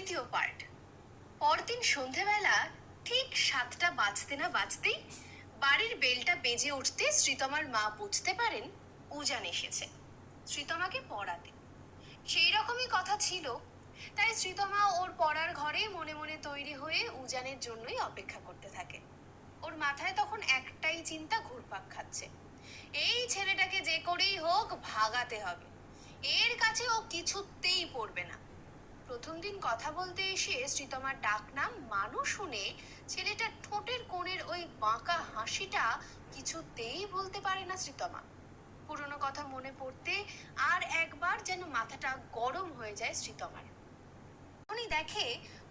দ্বিতীয় পার্ট। পরদিন সন্ধেবেলা ঠিক 7টা বাজতে না বাজতেই বাড়ির বেলটা বেজে উঠতে শ্রীতমার মা বুঝতে পারেন উজান এসেছে শ্রীতমাকে পড়াতে। সেই রকমই কথা ছিল, তাই শ্রীতমা ওর পড়ার ঘরে মনে মনে তৈরি হয়ে উজানের জন্যই অপেক্ষা করতে থাকে। ওর মাথায় তখন একটাই চিন্তা ঘুরপাক খাচ্ছে, এই ছেলেটাকে যে করেই হোক ভাগাতে হবে, এর কাছে ও কিছুতেই পড়বে না। প্রথম দিন কথা বলতে এসে শ্রীতমার ডাক নাম মানু শুনে ছেলেটার ঠোঁটের কোণের ওই বাঁকা হাসিটা কিছুতেই ভুলতে পারে না শ্রীতমা। পুরনো কথা মনে পড়তে আর একবার যেন মাথাটা গরম হয়ে যায় শ্রীতমার। উনি দেখে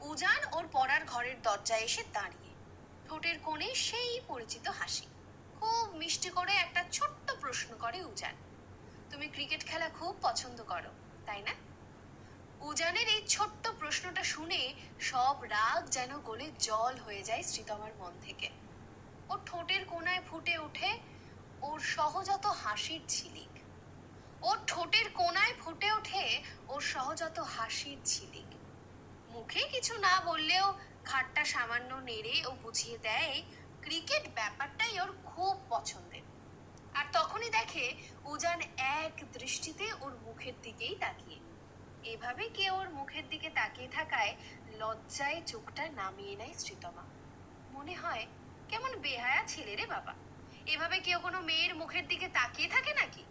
উজান ওর পড়ার ঘরের দরজায় এসে দাঁড়িয়ে, ঠোঁটের কোণে সেই পরিচিত হাসি। খুব মিষ্টি করে একটা ছোট্ট প্রশ্ন করে উজান, তুমি ক্রিকেট খেলা খুব পছন্দ করো তাই না? উজানের এই ছোট্ট প্রশ্নটা শুনে সব রাগ যেন গলে জল হয়ে যায় শ্রীতমার মন থেকে। ওর ঠোঁটের কোণায় ফুটে ওঠে ওর সহজাত হাসির ঝিলিক। ওর ঠোঁটের কোণায় ফুটে ওঠে ওর সহজাত হাসির ঝিলিক। মুখে কিছু না বললেও ঘাড়টা সামান্য নেড়ে ও বুঝিয়ে দেয় ক্রিকেট ব্যাপারটাই ওর খুব পছন্দের। আর তখনই দেখে উজান এক দৃষ্টিতে ওর মুখের দিকেই তাকিয়ে। এভাবে কেউ ওর মুখের দিকে তাকিয়ে থাকায় লজ্জায় চোখটা নামিয়ে নেয় শ্রীতমা। মনে হয় কেমন বেহায়া ছেলে রে বাবা, এভাবে কেউ কোনো মেয়ের মুখের দিকে তাকিয়ে থাকে নাকি?